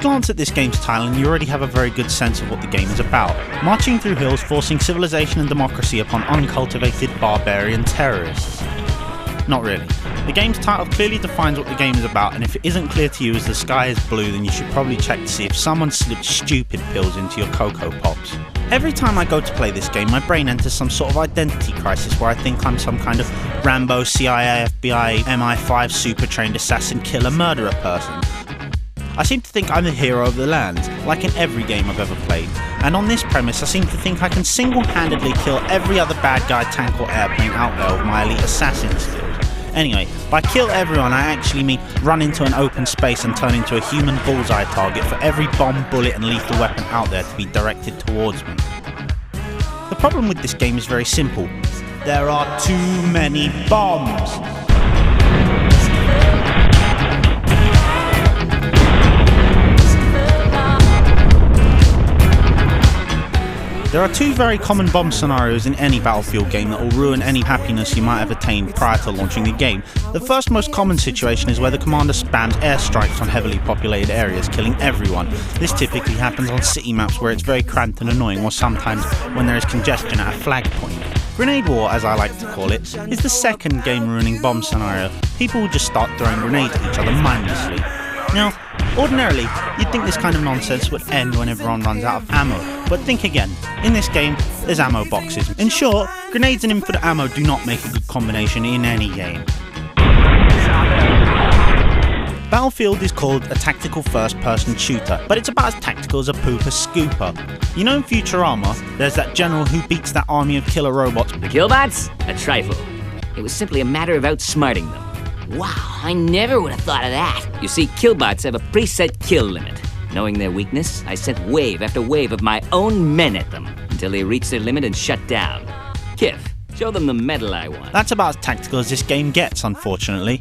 glance at this game's title and you already have a very good sense of what the game is about. Marching through hills, forcing civilization and democracy upon uncultivated barbarian terrorists. Not really. The game's title clearly defines what the game is about, and if it isn't clear to you as the sky is blue, then you should probably check to see if someone slipped stupid pills into your Cocoa Pops. Every time I go to play this game, my brain enters some sort of identity crisis where I think I'm some kind of Rambo, CIA, FBI, MI5 super trained assassin, killer, murderer person. I seem to think I'm the hero of the land, like in every game I've ever played, and on this premise I seem to think I can single-handedly kill every other bad guy, tank or airplane out there with my elite assassin skills. Anyway, by kill everyone I actually mean run into an open space and turn into a human bullseye target for every bomb, bullet and lethal weapon out there to be directed towards me. The problem with this game is very simple. There are too many bombs! There are two very common bomb scenarios in any Battlefield game that will ruin any happiness you might have attained prior to launching the game. The first most common situation is where the commander spams airstrikes on heavily populated areas, killing everyone. This typically happens on city maps where it's very cramped and annoying, or sometimes when there is congestion at a flag point. Grenade War, as I like to call it, is the second game-ruining bomb scenario. People will just start throwing grenades at each other mindlessly. Now, ordinarily, you'd think this kind of nonsense would end when everyone runs out of ammo, but think again. In this game, there's ammo boxes. In short, grenades and infinite ammo do not make a good combination in any game. Battlefield is called a tactical first-person shooter, but it's about as tactical as a pooper scooper. You know in Futurama, there's that general who beats that army of killer robots. The killbots? A trifle. It was simply a matter of outsmarting them. Wow, I never would have thought of that. You see, killbots have a preset kill limit. Knowing their weakness, I sent wave after wave of my own men at them until they reached their limit and shut down. Kiff, show them the medal I want. That's about as tactical as this game gets, unfortunately.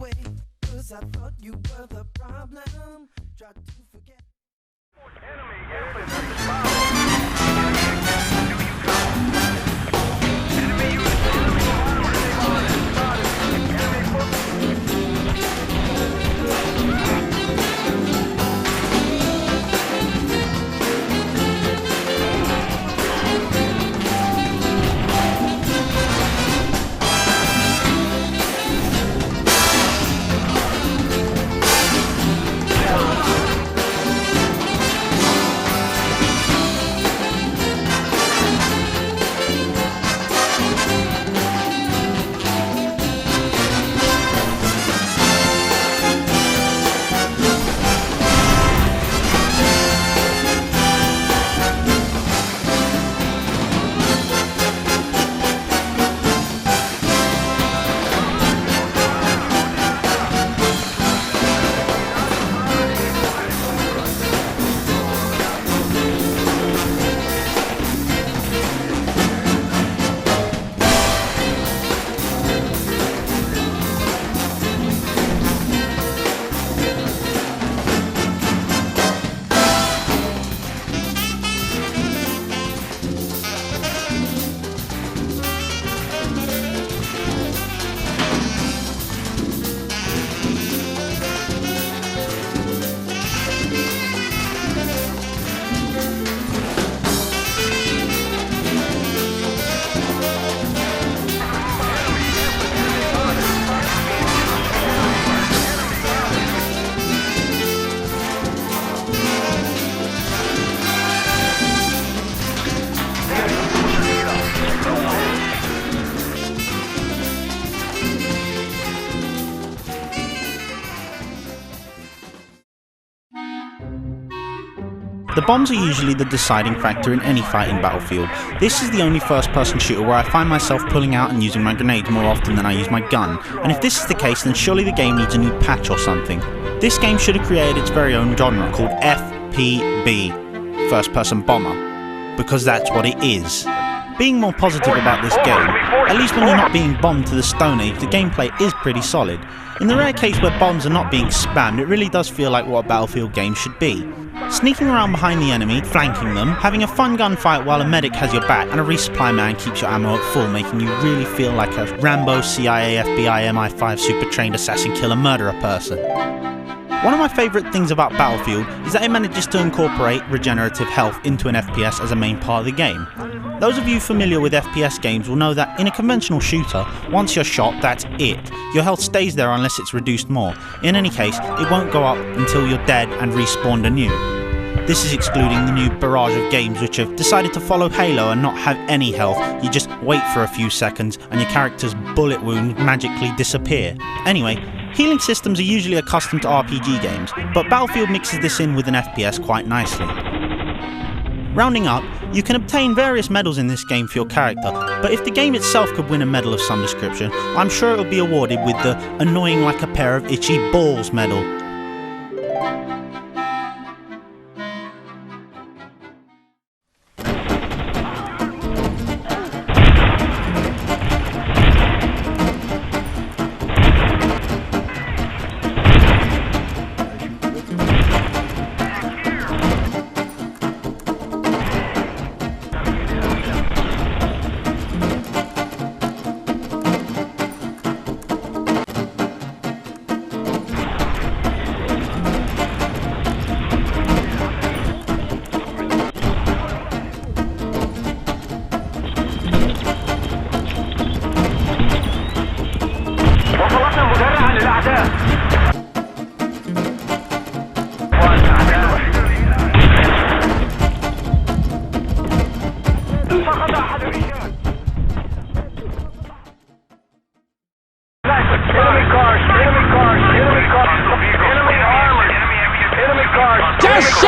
The bombs are usually the deciding factor in any fight in Battlefield. This is the only first-person shooter where I find myself pulling out and using my grenades more often than I use my gun, and if this is the case then surely the game needs a new patch or something. This game should have created its very own genre called FPB, First Person Bomber, because that's what it is. Being more positive about this game, at least when you're not being bombed to the Stone Age, the gameplay is pretty solid. In the rare case where bombs are not being spammed, it really does feel like what a Battlefield game should be. Sneaking around behind the enemy, flanking them, having a fun gunfight while a medic has your back and a resupply man keeps your ammo at full, making you really feel like a Rambo, CIA, FBI, MI5 super trained assassin killer murderer person. One of my favourite things about Battlefield is that it manages to incorporate regenerative health into an FPS as a main part of the game. Those of you familiar with FPS games will know that in a conventional shooter, once you're shot, that's it. Your health stays there unless it's reduced more. In any case, it won't go up until you're dead and respawned anew. This is excluding the new barrage of games which have decided to follow Halo and not have any health. You just wait for a few seconds and your character's bullet wounds magically disappear. Anyway, healing systems are usually accustomed to RPG games, but Battlefield mixes this in with an FPS quite nicely. Rounding up, you can obtain various medals in this game for your character, but if the game itself could win a medal of some description, I'm sure it would be awarded with the Annoying Like a Pair of Itchy Balls medal. Just